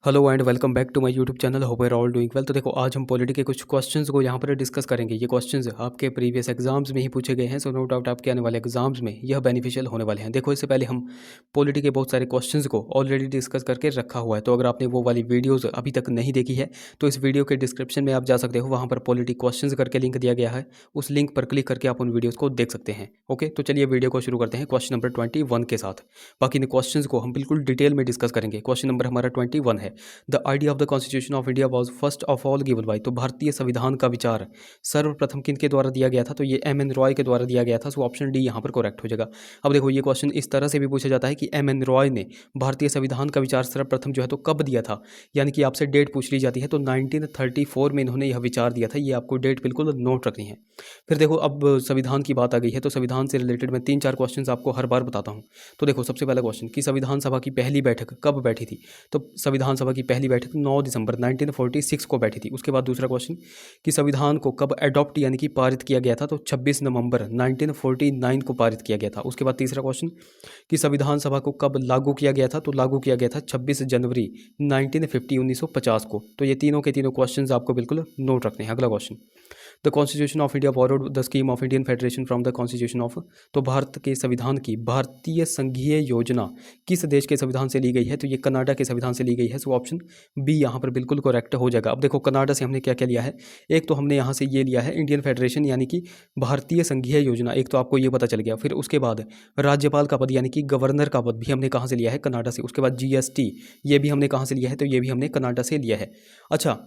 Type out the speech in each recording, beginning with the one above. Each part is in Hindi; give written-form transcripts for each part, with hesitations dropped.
Hello and welcome back to my YouTube channel. Hope are all doing well. तो देखो, आज हम पॉलिटी के कुछ क्वेश्चंस को यहाँ पर डिस्कस करेंगे। ये क्वेश्चंस आपके प्रीवियस एग्जाम्स में ही पूछे गए हैं, सो नो डाउट आपके आने वाले एग्जाम्स में यह बेनिफिशियल होने वाले हैं। देखो, इससे पहले हम पॉलिटी के बहुत सारे क्वेश्चंस को ऑलरेडी डिस्कस करके रखा हुआ है, तो अगर आपने वो वाली वीडियोज़ अभी तक नहीं देखी है तो इस वीडियो के डिस्क्रिप्शन में आप जा सकते हो, वहाँ पर पॉलिटी क्वेश्चंस करके लिंक दिया गया है। उस लिंक पर क्लिक करके आप उन वीडियोज़ को देख सकते हैं। ओके, तो चलिए वीडियो को शुरू करते हैं क्वेश्चन नंबर 21 के साथ। बाकी इन क्वेश्चंस को हम बिल्कुल डिटेल में डिस्कस करेंगे। क्वेश्चन नंबर हमारा 21 है, the idea of the constitution of India was first of all given by. तो भारतीय संविधान का विचार सर्वप्रथम किनके द्वारा दिया गया था? तो ये एम एन रॉय के द्वारा दिया गया था। सो ऑप्शन डी यहाँ पर करेक्ट हो जाएगा। अब देखो, ये क्वेश्चन इस तरह से भी पूछा जाता है कि एम एन रॉय ने भारतीय संविधान का विचार सर्वप्रथम जो है तो कब दिया था, यानी कि आपसे डेट पूछ ली जाती है। तो 1934 में इन्होंने यह विचार दिया था। ये आपको डेट बिल्कुल नोट रखनी है। फिर देखो, अब संविधान की बात आ गई है, तो संविधान से रिलेटेड मैं 3-4 क्वेश्चन आपको हर बार बताता हूँ। तो देखो, सबसे पहला क्वेश्चन कि संविधान सभा की पहली बैठक कब बैठी थी? तो संविधान सभा की पहली बैठक 9 दिसंबर 1946 को बैठी थी। उसके बाद दूसरा क्वेश्चन कि संविधान को कब अडॉप्ट यानी कि पारित किया गया था? तो 26 नवंबर 1949 को पारित किया गया था। उसके बाद तीसरा क्वेश्चन कि संविधान सभा को कब लागू किया गया था? तो लागू किया गया था 26 जनवरी 1950 को। तो ये तीनों के तीनों क्वेश्चन आपको बिल्कुल नोट रखने हैं। अगला question, the constitution of India borrowed the scheme of Indian federation from the constitution of. तो भारत के संविधान की भारतीय संघीय योजना किस देश के संविधान से ली गई है? तो ये कनाडा के संविधान से ली गई है। सो ऑप्शन बी यहाँ पर बिल्कुल करेक्ट हो जाएगा। अब देखो, कनाडा से हमने क्या क्या लिया है। एक तो हमने यहाँ से ये लिया है इंडियन फेडरेशन यानी कि भारतीय संघीय योजना, एक तो आपको ये पता चल गया। फिर उसके बाद राज्यपाल का पद यानी कि गवर्नर का पद भी हमने कहाँ से लिया है? कनाडा से। उसके बाद जीएसटी ये भी हमने कहाँ से लिया है? तो ये भी हमने कनाडा से लिया है। अच्छा,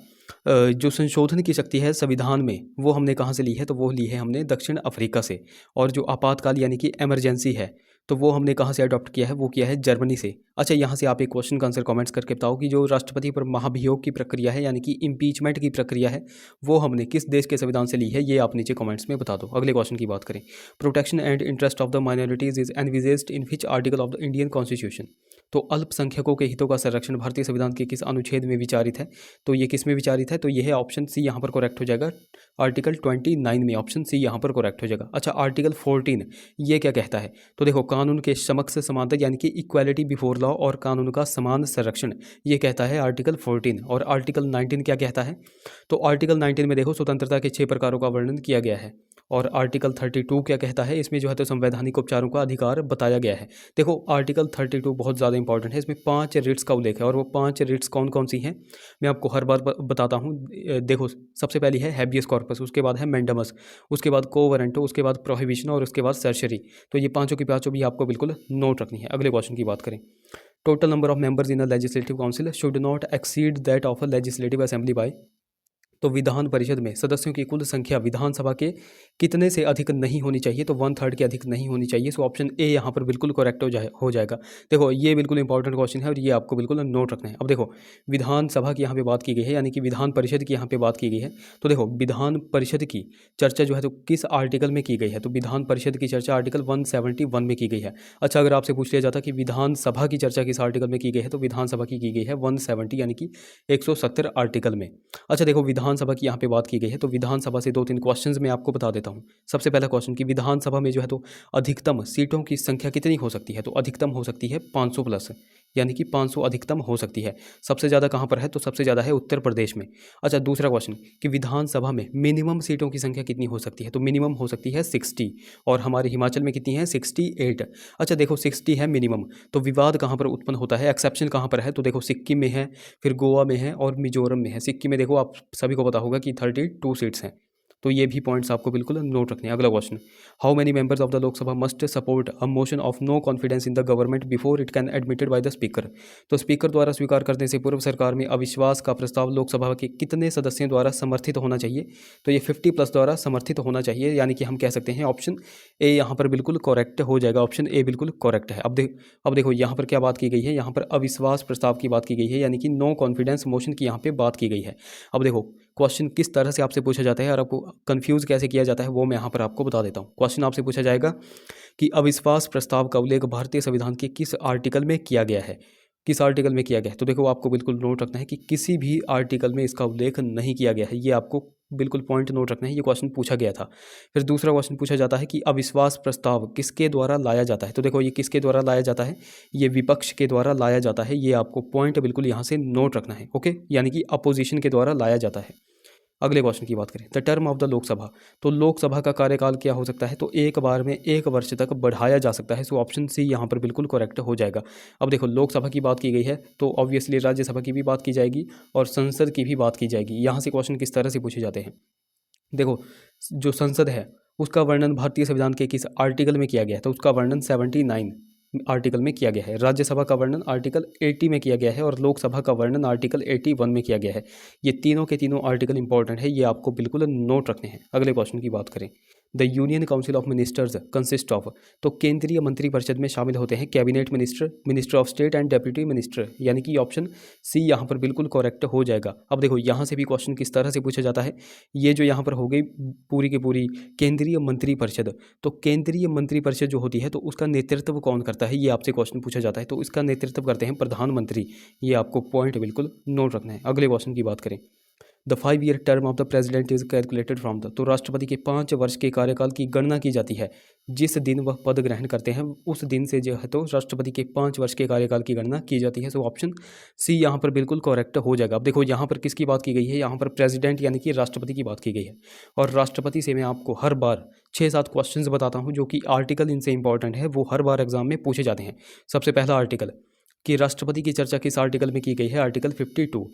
जो संशोधन की शक्ति है संविधान में वो हमने कहाँ से ली है? तो वो ली है हमने दक्षिण अफ्रीका से। और जो आपातकाल यानी कि इमरजेंसी है तो वो हमने कहाँ से अडॉप्ट किया है? वो किया है जर्मनी से। अच्छा, यहाँ से आप एक क्वेश्चन का आंसर कमेंट्स करके बताओ कि जो राष्ट्रपति पर महाभियोग की प्रक्रिया है यानी कि इम्पीचमेंट की प्रक्रिया है वो हमने किस देश के संविधान से ली है? ये आप नीचे कमेंट्स में बता दो। अगले क्वेश्चन की बात करें, protection and interest of the minorities is envisaged in which article of the Indian constitution. तो अल्पसंख्यकों के हितों का संरक्षण भारतीय संविधान के किस अनुच्छेद में विचारित है? तो ये किस में विचारित है? तो ये है ऑप्शन सी यहाँ पर करेक्ट हो जाएगा, आर्टिकल 29 में। ऑप्शन सी यहाँ पर करेक्ट हो जाएगा। अच्छा, आर्टिकल 14 ये क्या कहता है? तो देखो, कानून के समक्ष समानता यानी कि इक्वालिटी बिफोर लॉ और कानून का समान संरक्षण, ये कहता है आर्टिकल 14। और आर्टिकल 19 क्या कहता है? तो आर्टिकल 19 में देखो स्वतंत्रता के 6 प्रकारों का वर्णन किया गया है। और आर्टिकल 32 क्या कहता है? इसमें जो है तो संवैधानिक उपचारों का अधिकार बताया गया है। देखो, आर्टिकल 32 बहुत ज़्यादा इंपॉर्टेंट है। इसमें 5 रिट्स का उल्लेख है और वो 5 रिट्स कौन कौन सी हैं मैं आपको हर बार बताता हूँ। देखो, सबसे पहली है हैबियस कॉर्पस, उसके बाद है मैंडमस, उसके बाद को वारंटो, उसके बाद प्रोहिबिशन और उसके बाद सर्जरी। तो ये पाँचों की पाँचों भी आपको बिल्कुल नोट रखनी है। अगले क्वेश्चन की बात करें, total number of members in a legislative council should not exceed that of a legislative assembly bye. तो विधान परिषद में सदस्यों की कुल संख्या विधानसभा के कितने से अधिक नहीं होनी चाहिए? तो 1/3 के अधिक नहीं होनी चाहिए। सो ऑप्शन ए यहाँ पर बिल्कुल करेक्ट हो जाएगा। देखो, ये बिल्कुल इंपॉर्टेंट क्वेश्चन है और ये आपको बिल्कुल नोट रखना है। अब देखो, विधानसभा की यहाँ पे बात की गई है यानी कि विधान परिषद की यहाँ पे बात की गई है। तो देखो, विधान परिषद की चर्चा जो है तो किस आर्टिकल में की गई है? तो विधान परिषद की चर्चा आर्टिकल 171 में की गई है। अच्छा, अगर आपसे पूछ लिया जाता कि विधानसभा की चर्चा किस आर्टिकल में की गई है? तो विधानसभा की गई है 170 यानी कि 170 आर्टिकल में। अच्छा, देखो, विधानसभा की यहाँ पे बात की गई है तो विधानसभा से 2-3 क्वेश्चंस मैं आपको बता देता हूँ। सबसे पहला क्वेश्चन कि विधानसभा में जो है तो अधिकतम सीटों की संख्या कितनी हो सकती है? तो अधिकतम हो सकती है 500 प्लस, यानी कि 500 अधिकतम हो सकती है। सबसे ज़्यादा कहाँ पर है? तो सबसे ज़्यादा है उत्तर प्रदेश में। अच्छा, दूसरा क्वेश्चन कि विधानसभा में मिनिमम सीटों की संख्या कितनी हो सकती है? तो मिनिमम हो सकती है 60 और हमारे हिमाचल में कितनी है? 68। अच्छा, देखो 60 है मिनिमम, तो विवाद कहाँ पर उत्पन्न होता है? एक्सेप्शन कहाँ पर है? तो देखो, सिक्किम में है, फिर गोवा में है और मिजोरम में है। सिक्किम में देखो, आप सभी को पता होगा कि 32 सीट्स हैं। तो ये भी पॉइंट्स आपको बिल्कुल नोट रखने हैं। अगला question, how many members of the Lok Sabha must support a motion of no confidence in the government before it can admitted by the speaker. तो स्पीकर द्वारा स्वीकार करने से पूर्व सरकार में अविश्वास का प्रस्ताव लोकसभा के कितने सदस्यों द्वारा समर्थित होना चाहिए? तो ये 50+ द्वारा समर्थित होना चाहिए, यानी कि हम कह सकते हैं ऑप्शन ए यहाँ पर बिल्कुल करेक्ट हो जाएगा। ऑप्शन ए बिल्कुल करेक्ट है। अब देखो, यहाँ पर क्या बात की गई है? यहाँ पर अविश्वास प्रस्ताव की बात की गई है, यानी कि नो कॉन्फिडेंस मोशन की यहाँ पे बात की गई है। अब देखो, क्वेश्चन किस तरह से आपसे पूछा जाता है और आपको कंफ्यूज कैसे किया जाता है वो मैं यहाँ पर आपको बता देता हूँ। क्वेश्चन आपसे पूछा जाएगा कि अविश्वास प्रस्ताव का उल्लेख भारतीय संविधान के किस आर्टिकल में किया गया है? किस आर्टिकल में किया गया है? तो देखो आपको बिल्कुल नोट रखना है कि किसी भी आर्टिकल में इसका उल्लेख नहीं किया गया है। ये आपको बिल्कुल पॉइंट नोट रखना है, ये क्वेश्चन पूछा गया था। फिर दूसरा क्वेश्चन पूछा जाता है कि अविश्वास प्रस्ताव किसके द्वारा लाया जाता है? तो देखो ये किसके द्वारा लाया जाता है? ये विपक्ष के द्वारा लाया जाता है। ये आपको पॉइंट बिल्कुल यहाँ से नोट रखना है, ओके, यानी कि अपोजिशन के द्वारा लाया जाता है। अगले क्वेश्चन की बात करें, the term of the Lok Sabha. तो लोकसभा का कार्यकाल क्या हो सकता है? तो एक बार में 1 वर्ष तक बढ़ाया जा सकता है। सो ऑप्शन सी यहाँ पर बिल्कुल करेक्ट हो जाएगा। अब देखो लोकसभा की बात की गई है तो ऑब्वियसली राज्यसभा की भी बात की जाएगी और संसद की भी बात की जाएगी। यहाँ से क्वेश्चन किस तरह से पूछे जाते हैं? देखो जो संसद है उसका वर्णन भारतीय संविधान के किस आर्टिकल में किया गया है? तो उसका वर्णन 79 आर्टिकल में किया गया है। राज्यसभा का वर्णन आर्टिकल 80 में किया गया है और लोकसभा का वर्णन आर्टिकल 81 में किया गया है। ये तीनों के तीनों आर्टिकल इंपॉर्टेंट है, ये आपको बिल्कुल नोट रखने हैं। अगले क्वेश्चन की बात करें, the union council of ministers consist of. तो केंद्रीय मंत्रिपरिषद में शामिल होते हैं cabinet minister, minister of state and deputy minister, यानी कि ऑप्शन सी यहाँ पर बिल्कुल करेक्ट हो जाएगा। अब देखो यहाँ से भी क्वेश्चन किस तरह से पूछा जाता है, ये जो यहाँ पर हो गई पूरी की पूरी केंद्रीय मंत्रिपरिषद, तो केंद्रीय मंत्रिपरिषद जो होती है तो उसका नेतृत्व कौन करता है? ये आपसे क्वेश्चन पूछा जाता है। तो इसका नेतृत्व करते हैं प्रधानमंत्री। ये आपको पॉइंट बिल्कुल नोट रखना है। अगले क्वेश्चन की बात करें, the 5 year term of the president is calculated from the. तो राष्ट्रपति के 5 वर्ष के कार्यकाल की गणना की जाती है जिस दिन वह पद ग्रहण करते हैं, उस दिन से जो है तो राष्ट्रपति के 5 वर्ष के कार्यकाल की गणना की जाती है। सो ऑप्शन सी यहाँ पर बिल्कुल करेक्ट हो जाएगा। अब देखो यहाँ पर किसकी बात की गई है? यहाँ पर प्रेसिडेंट यानी कि राष्ट्रपति की बात की गई है। और राष्ट्रपति से मैं आपको हर बार 6-7 क्वेश्चंस बताता हूँ जो कि आर्टिकल इनसे इंपॉर्टेंट है, वो हर बार एग्जाम में पूछे जाते हैं। सबसे पहला आर्टिकल कि राष्ट्रपति की चर्चा किस आर्टिकल में की गई है? आर्टिकल 52।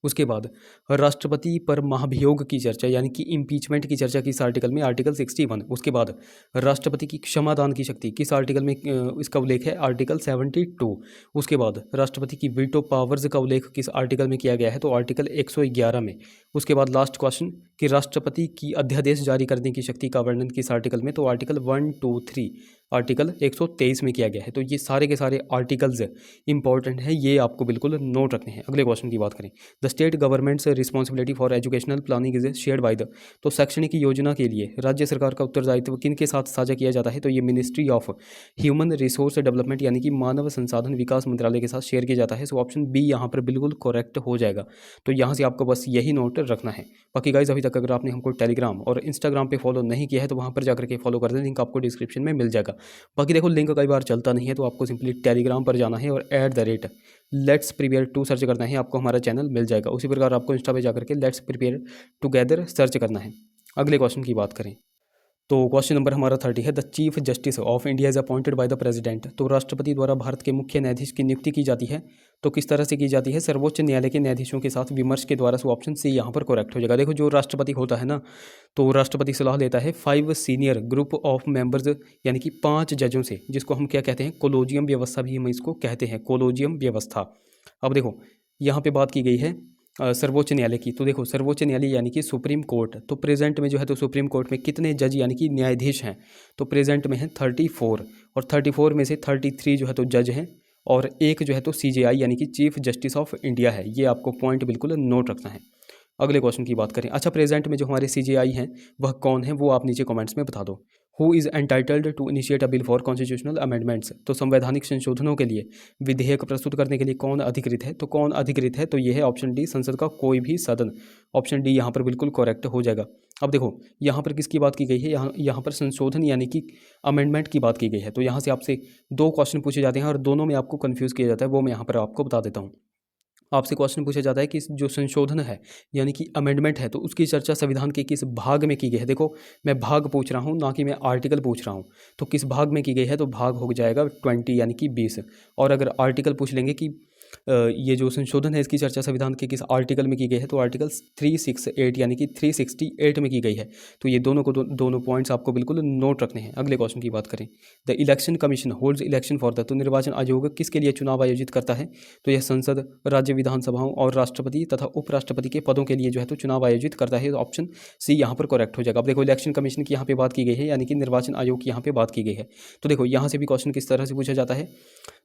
उसके बाद राष्ट्रपति पर महाभियोग की चर्चा यानी कि इम्पीचमेंट की चर्चा किस आर्टिकल में? आर्टिकल 61। उसके बाद राष्ट्रपति की क्षमादान की शक्ति किस आर्टिकल में इसका उल्लेख है? आर्टिकल 72। उसके बाद राष्ट्रपति की वीटो पावर्स का उल्लेख किस आर्टिकल में किया गया है? तो आर्टिकल 111 में। उसके बाद लास्ट क्वेश्चन कि राष्ट्रपति की अध्यादेश जारी करने की शक्ति का वर्णन किस आर्टिकल में? तो आर्टिकल 1, 2, 3 आर्टिकल 123 में किया गया है। तो ये सारे के सारे आर्टिकल्स इंपॉर्टेंट हैं, ये आपको बिल्कुल नोट रखने हैं। अगले क्वेश्चन की बात करें, the state governments responsibility for educational planning is shared by the. तो शैक्षणिक योजना के लिए राज्य सरकार का उत्तरदायित्व किन के साथ साझा किया जाता है? तो ये ministry of human resource development यानी कि मानव संसाधन विकास मंत्रालय के साथ शेयर किया जाता है। सो ऑप्शन बी यहाँ पर बिल्कुल करेक्ट हो जाएगा। तो यहाँ से आपको बस यही नोट रखना है। बाकी गाइज अभी तक अगर आपने हमको टेलीग्राम और इंस्टाग्राम पे फॉलो नहीं किया है तो वहाँ पर जाकर के फॉलो कर दें, लिंक आपको डिस्क्रिप्शन में मिल जाएगा। बाकी देखो लिंक कई बार चलता नहीं है तो आपको सिंपली टेलीग्राम पर जाना है और @लेट्स प्रिपेयर टू सर्च करना है, आपको हमारा चैनल मिल जाएगा। उसी प्रकार आपको इंस्टा पे जाकर के लेट्स प्रिपेयर टुगेदर सर्च करना है। अगले क्वेश्चन की बात करें तो क्वेश्चन नंबर हमारा 30 है, the chief justice of India is appointed by the president. तो राष्ट्रपति द्वारा भारत के मुख्य न्यायाधीश की नियुक्ति की जाती है। तो किस तरह से की जाती है? सर्वोच्च न्यायालय के न्यायाधीशों के साथ विमर्श के द्वारा। सो ऑप्शन सी यहाँ पर करेक्ट हो जाएगा। देखो जो राष्ट्रपति होता है ना, तो राष्ट्रपति सलाह लेता है 5 सीनियर ग्रुप ऑफ मेंबर्स यानी कि 5 जजों से, जिसको हम क्या कहते हैं? कोलोजियम व्यवस्था भी हम इसको कहते हैं, कोलोजियम व्यवस्था। अब देखो यहाँ पे बात की गई है सर्वोच्च न्यायालय की। तो देखो सर्वोच्च न्यायालय यानी कि सुप्रीम कोर्ट, तो प्रेजेंट में जो है तो सुप्रीम कोर्ट में कितने जज यानी कि न्यायाधीश हैं? तो प्रेजेंट में है 34 और 34 में से 33 जो है तो जज हैं और एक जो है तो CJI यानी कि चीफ जस्टिस ऑफ इंडिया है। ये आपको पॉइंट बिल्कुल नोट रखना है। अगले क्वेश्चन की बात करें, अच्छा प्रेजेंट में जो हमारे CJI हैं वह कौन है? वो आप नीचे कमेंट्स में बता दो। Who is entitled to initiate a bill for constitutional amendments. तो संवैधानिक संशोधनों के लिए विधेयक प्रस्तुत करने के लिए कौन अधिकृत है? तो कौन अधिकृत है? तो ये है ऑप्शन डी, संसद का कोई भी सदन। ऑप्शन डी यहाँ पर बिल्कुल करेक्ट हो जाएगा। अब देखो यहाँ पर किसकी बात की गई है? यहाँ पर संशोधन यानी कि अमेंडमेंट की बात की गई है। तो यहाँ से आपसे 2 क्वेश्चन पूछे जाते हैं और दोनों में आपको कन्फ्यूज़ किया जाता है, वो मैं यहाँ पर आपको बता देता हूँ। आपसे क्वेश्चन पूछा जाता है कि जो संशोधन है यानी कि अमेंडमेंट है तो उसकी चर्चा संविधान के किस भाग में की गई है? देखो मैं भाग पूछ रहा हूँ ना कि मैं आर्टिकल पूछ रहा हूँ। तो किस भाग में की गई है? तो भाग हो जाएगा 20 यानी कि 20। और अगर आर्टिकल पूछ लेंगे कि ये जो संशोधन है इसकी चर्चा संविधान के किस आर्टिकल में की गई है? तो आर्टिकल 368 यानी कि 368 में की गई है। तो ये दोनों पॉइंट्स आपको बिल्कुल नोट रखने हैं। अगले क्वेश्चन की बात करें, the election commission holds election for the. तो निर्वाचन आयोग किसके लिए चुनाव आयोजित करता है? तो यह संसद, राज्य विधानसभाओं और राष्ट्रपति तथा उपराष्ट्रपति के पदों के लिए जो है तो चुनाव आयोजित करता है। तो ऑप्शन सी यहाँ पर करेक्ट हो जाएगा। अब देखो इलेक्शन कमीशन की यहाँ पे बात की गई है यानी कि निर्वाचन आयोग की यहाँ पे बात की गई है। तो देखो यहाँ से भी क्वेश्चन किस तरह से पूछा जाता है?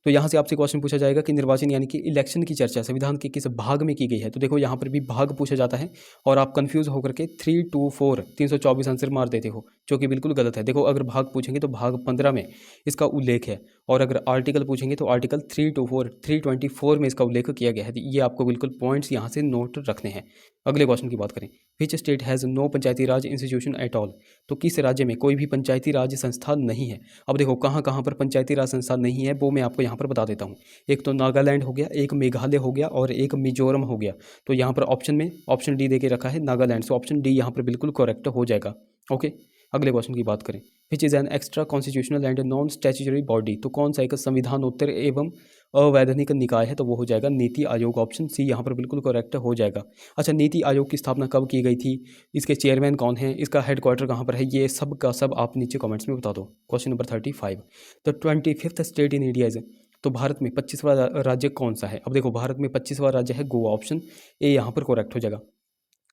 तो यहाँ से आपसे क्वेश्चन पूछा जाएगा कि निर्वाचन यानी कि इलेक्शन की चर्चा संविधान के किस भाग में की गई है? तो देखो यहाँ पर भी भाग पूछा जाता है और आप कंफ्यूज होकर के 324 आंसर मार देते हो, जो कि बिल्कुल गलत है। देखो अगर भाग पूछेंगे तो भाग 15 में इसका उल्लेख है और अगर आर्टिकल पूछेंगे तो आर्टिकल 324 में इसका उल्लेख किया गया है। ये आपको बिल्कुल पॉइंट्स यहाँ से नोट रखने हैं। अगले क्वेश्चन की बात करें, which state has no Panchayati Raj institution at all. तो किस राज्य में कोई भी पंचायती राज संस्था नहीं है। अब देखो कहाँ कहाँ पर पंचायती राज संस्था नहीं है वो मैं आपको यहाँ पर बता देता हूँ। एक तो नागालैंड हो गया, एक मेघालय हो गया और एक मिजोरम हो गया। तो यहाँ पर ऑप्शन में ऑप्शन डी दे के रखा है नागालैंड, सो ऑप्शन डी यहाँ पर बिल्कुल करेक्ट हो जाएगा। ओके, अगले क्वेश्चन की बात करें, which is an extra constitutional and non statutory body. तो कौन सा एक संविधानोत्तर एवं अवैधानिक निकाय है, तो वो हो जाएगा नीति आयोग, ऑप्शन सी यहाँ पर बिल्कुल करेक्ट हो जाएगा। अच्छा, नीति आयोग की स्थापना कब की गई थी, इसके चेयरमैन कौन है, इसका हेडक्वार्टर कहाँ पर है, ये सब का सब आप नीचे कमेंट्स में बता दो। Question number 35, the 25th state in India is. तो भारत में 25वां राज्य कौन सा है। अब देखो भारत में 25वां राज्य है गोवा, ऑप्शन ए यहाँ पर करेक्ट हो जाएगा।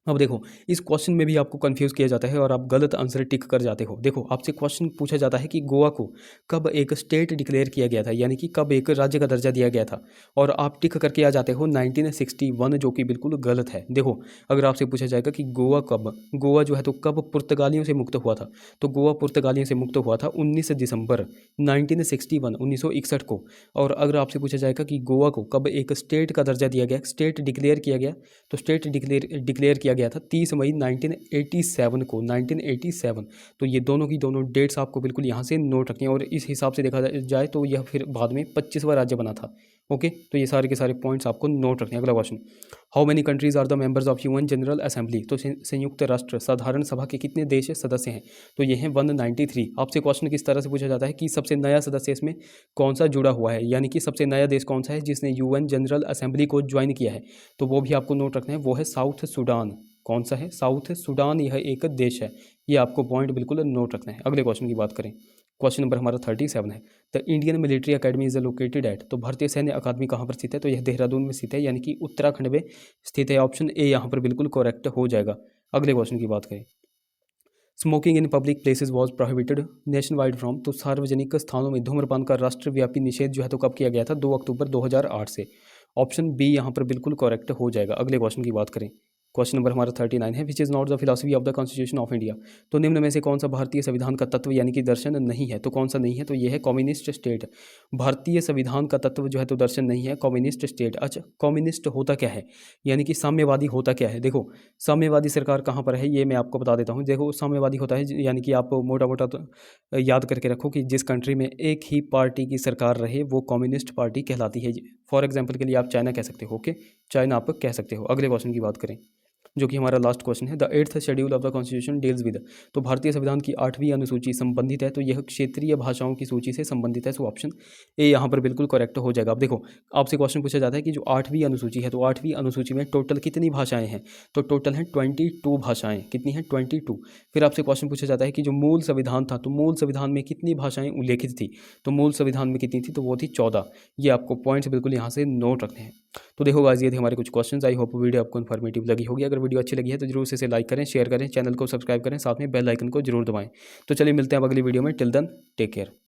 अब देखो इस क्वेश्चन में भी आपको कंफ्यूज किया जाता है और आप गलत आंसर टिक कर जाते हो। देखो आपसे क्वेश्चन पूछा जाता है कि गोवा को कब एक स्टेट डिक्लेयर किया गया था, यानी कि कब एक राज्य का दर्जा दिया गया था, और आप टिक करके आ जाते हो 1961, जो कि बिल्कुल गलत है। देखो अगर आपसे पूछा जाएगा कि गोवा जो है तो कब पुर्तगालियों से मुक्त हुआ था, तो गोवा पुर्तगालियों से मुक्त हुआ था 19 दिसंबर 1961 को। और अगर आपसे पूछा जाएगा कि गोवा को कब एक स्टेट का दर्जा दिया गया, स्टेट डिक्लेयर किया गया, तो स्टेट डिक्लेयर किया गया था 30 मई 1987 को, 1987। तो ये दोनों की दोनों डेट्स आपको बिल्कुल यहाँ से नोट रखनी है, और इस हिसाब से देखा जाए तो यह फिर बाद में 25वां राज्य बना था। ओके, तो ये सारे के सारे पॉइंट्स आपको नोट रखने हैं। अगला question, how many countries are the members of UN general assembly. तो संयुक्त राष्ट्र साधारण सभा के कितने देश सदस्य हैं, तो ये हैं 193। आपसे क्वेश्चन किस तरह से पूछा जाता है कि सबसे नया सदस्य इसमें कौन सा जुड़ा हुआ है, यानी कि सबसे नया देश कौन सा है जिसने यूएन जनरल असेंबली को ज्वाइन किया है, तो वो भी आपको नोट रखना है, वो है साउथ सूडान। कौन सा है, साउथ सूडान, यह एक देश है। ये आपको पॉइंट बिल्कुल नोट रखना है। अगले क्वेश्चन की बात करें, क्वेश्चन नंबर हमारा 37 है, the Indian military academy is located at. तो भारतीय सैन्य अकादमी कहाँ पर स्थित है, तो यह देहरादून में स्थित है, यानी कि उत्तराखंड में स्थित है। ऑप्शन ए यहाँ पर बिल्कुल करेक्ट हो जाएगा। अगले क्वेश्चन की बात करें, smoking in public places was prohibited nation wide from. तो सार्वजनिक स्थानों में धूम्रपान का राष्ट्रव्यापी निषेध जो है तो कब किया गया था, 2 अक्टूबर 2008 से। ऑप्शन बी यहाँ पर बिल्कुल करेक्ट हो जाएगा। अगले क्वेश्चन की बात करें, क्वेश्चन नंबर हमारा 39 है, which is not the philosophy of the constitution of India. तो निम्न में से कौन सा भारतीय संविधान का तत्व यानी कि दर्शन नहीं है, तो कौन सा नहीं है, तो यह है कम्युनिस्ट स्टेट। भारतीय संविधान का तत्व जो है तो दर्शन नहीं है, कम्युनिस्ट स्टेट। अच्छा, कम्युनिस्ट होता क्या है, यानी कि साम्यवादी होता क्या है। देखो साम्यवादी सरकार कहाँ पर है, ये मैं आपको बता देता हूँ। देखो साम्यवादी होता है, यानी कि आप मोटा मोटा तो याद करके रखो कि जिस कंट्री में एक ही पार्टी की सरकार रहे वो कम्युनिस्ट पार्टी कहलाती है। फॉर एग्जाम्पल के लिए आप चाइना कह सकते हो। ओके, चाइना आप कह सकते हो। अगले क्वेश्चन की बात करें, जो कि हमारा लास्ट क्वेश्चन है, the 8th schedule of the constitution deals with. तो भारतीय संविधान की 8वीं अनुसूची संबंधित है, तो यह क्षेत्रीय भाषाओं की सूची से संबंधित है। सो ऑप्शन ए यहाँ पर बिल्कुल करेक्ट हो जाएगा। अब देखो आपसे क्वेश्चन पूछा जाता है कि जो 8वीं अनुसूची है, तो 8वीं अनुसूची में टोटल कितनी भाषाएं हैं, तो टोटल हैं 22 भाषाएं। कितनी हैं, 22। फिर आपसे क्वेश्चन पूछा जाता है कि जो मूल संविधान था, तो मूल संविधान में कितनी भाषाएं उल्लेखित थी, तो मूल संविधान में कितनी थी, तो वो थी 14। ये आपको पॉइंट्स बिल्कुल यहाँ से नोट रखने हैं। तो देखो गाइस, ये थे हमारे कुछ क्वेश्चंस। आई होप वीडियो आपको इन्फॉर्मेटिव लगी होगी। अगर वीडियो अच्छी लगी है तो जरूर से इसे लाइक करें, शेयर करें, चैनल को सब्सक्राइब करें, साथ में बेल आइकन को जरूर दबाएं। तो चलिए मिलते हैं अब अगली वीडियो में। Till then take care.